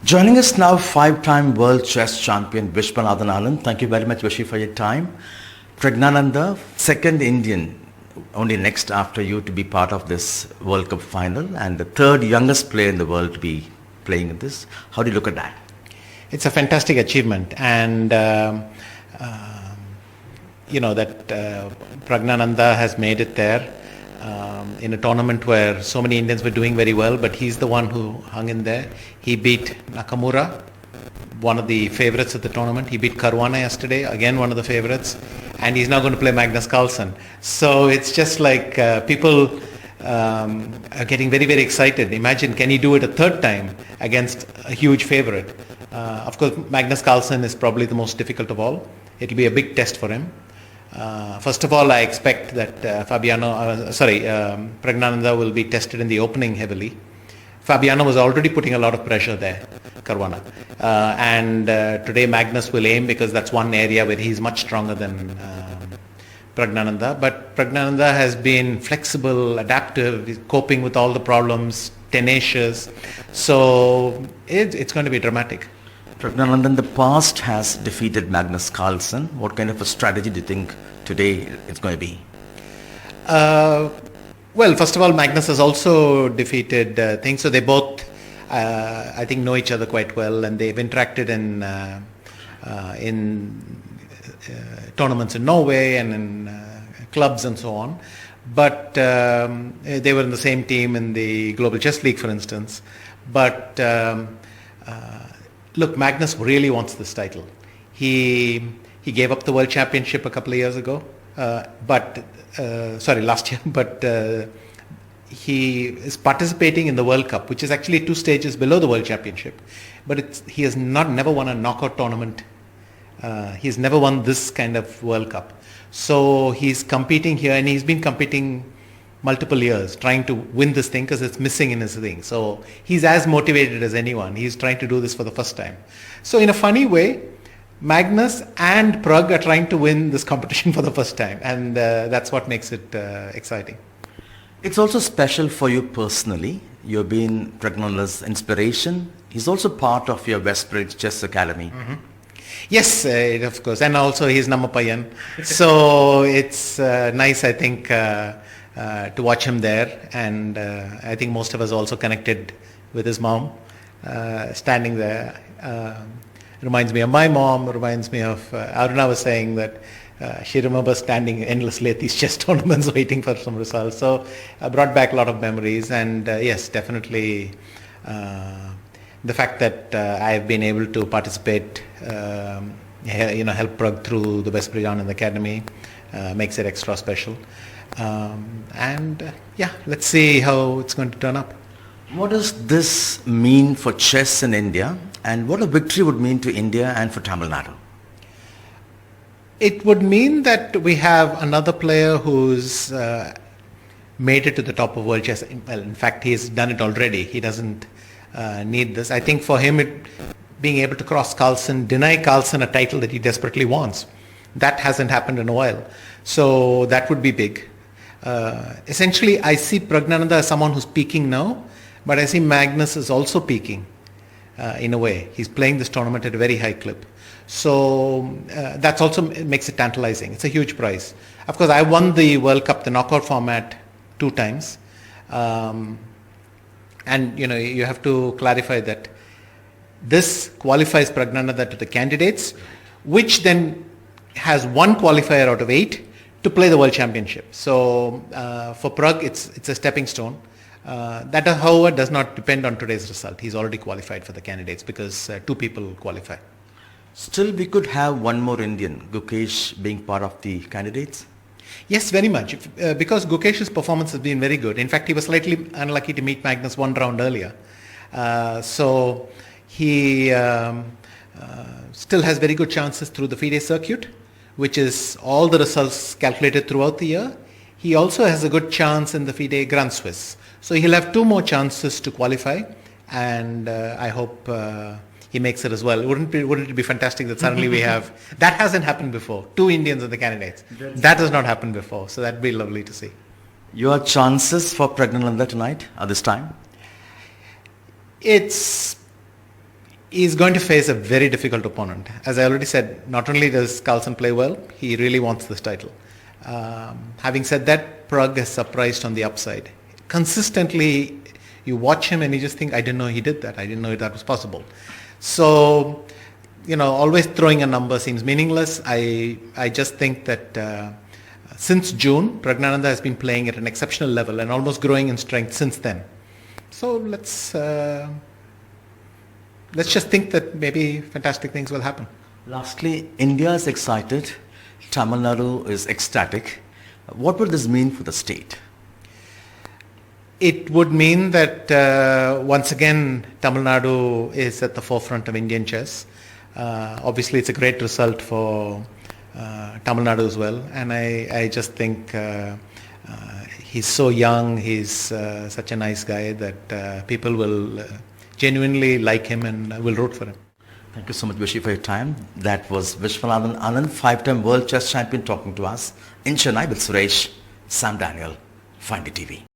Joining us now, five-time world chess champion Viswanathan Anand. Thank you very much, Vishi, for your time. Praggnanandhaa, second Indian, only next after you to be part of this World Cup final, and the third youngest player in the world to be playing in this. How do you look at that? It's a fantastic achievement, and that Praggnanandhaa has made it there in a tournament where so many Indians were doing very well, but he's the one who hung in there. He beat Nakamura, one of the favourites of the tournament. He beat Caruana yesterday, again one of the favourites, and he's now going to play Magnus Carlsen. So it's just like people are getting very, very excited. Imagine, can he do it a third time against a huge favourite? Of course, Magnus Carlsen is probably the most difficult of all. It'll be a big test for him. First of all, I expect that Praggnanandhaa will be tested in the opening heavily. Fabiano was already putting a lot of pressure there, Caruana. And today Magnus will aim, because that's one area where he's much stronger than Praggnanandhaa. But Praggnanandhaa has been flexible, adaptive, he's coping with all the problems, tenacious. So it's going to be dramatic. Praggnanandhaa in the past has defeated Magnus Carlsen. What kind of a strategy do you think today it's going to be? Well, first of all, Magnus has also defeated things. So they both, I think, know each other quite well, and they've interacted in tournaments in Norway and in clubs and so on. But they were in the same team in the Global Chess League, for instance. But look, Magnus really wants this title. He gave up the World Championship a couple of years ago, last year, but he is participating in the World Cup, which is actually 2 stages below the World Championship. But he has never won a knockout tournament. He's never won this kind of World Cup. So he's competing here, and he's been competing multiple years, trying to win this thing because it's missing in his thing. So he's as motivated as anyone. He's trying to do this for the first time. So in a funny way, Magnus and Prag are trying to win this competition for the first time, and that's what makes it exciting. It's also special for you personally. You've been Praggnanandhaa's inspiration. He's also part of your Westbridge Chess Academy. Mm-hmm. Yes, of course, and also he's Namappayan. So it's nice, I think, to watch him there, and I think most of us also connected with his mom standing there. Reminds me of my mom, reminds me of Aruna was saying that she remembers standing endlessly at these chess tournaments waiting for some results. So I brought back a lot of memories, and yes, definitely the fact that I've been able to participate, help Prag through the Viswanathan Anand Academy makes it extra special. Let's see how it's going to turn up. What does this mean for chess in India, and what a victory would mean to India and for Tamil Nadu? It would mean that we have another player who's made it to the top of world chess. Well, in fact, he's done it already. He doesn't need this. I think for him, being able to cross Carlsen, deny Carlsen a title that he desperately wants, that hasn't happened in a while. So that would be big. Essentially, I see Praggnanandhaa as someone who's peaking now, but I see Magnus is also peaking in a way. He's playing this tournament at a very high clip. So that's also makes it tantalizing. It's a huge prize. Of course, I won the World Cup, the knockout format, 2 times. And you have to clarify that this qualifies Praggnanandhaa to the candidates, which then has 1 qualifier out of 8 to play the World Championship. So for Prag, it's a stepping stone. That, however, does not depend on today's result. He's already qualified for the candidates because 2 people qualify. Still, we could have one more Indian, Gukesh, being part of the candidates? Yes, very much. Because Gukesh's performance has been very good. In fact, he was slightly unlucky to meet Magnus 1 round earlier. So he still has very good chances through the FIDE circuit, which is all the results calculated throughout the year. He also has a good chance in the FIDE Grand Swiss. So he'll have 2 more chances to qualify, and I hope he makes it as well. Wouldn't it be fantastic that suddenly we have, that hasn't happened before, 2 Indians in the candidates. That has not happened before, so that'd be lovely to see. Your chances for Praggnanandhaa tonight at this time? It's He's going to face a very difficult opponent. As I already said, not only does Carlsen play well, he really wants this title. Having said that, Pragg has surprised on the upside. Consistently, you watch him and you just think, I didn't know he did that. I didn't know that was possible. So, always throwing a number seems meaningless. I just think that since June, Praggnanandhaa has been playing at an exceptional level and almost growing in strength since then. So let's just think that maybe fantastic things will happen. Lastly, India is excited. Tamil Nadu is ecstatic. What would this mean for the state? It would mean that once again Tamil Nadu is at the forefront of Indian chess. Obviously it's a great result for Tamil Nadu as well, and I just think he's so young, he's such a nice guy that people will genuinely like him and will root for him. Thank you so much, Vishi, for your time. That was Viswanathan Anand, 5-time world chess champion, talking to us in Chennai with Suresh, Sam Daniel, Find TV.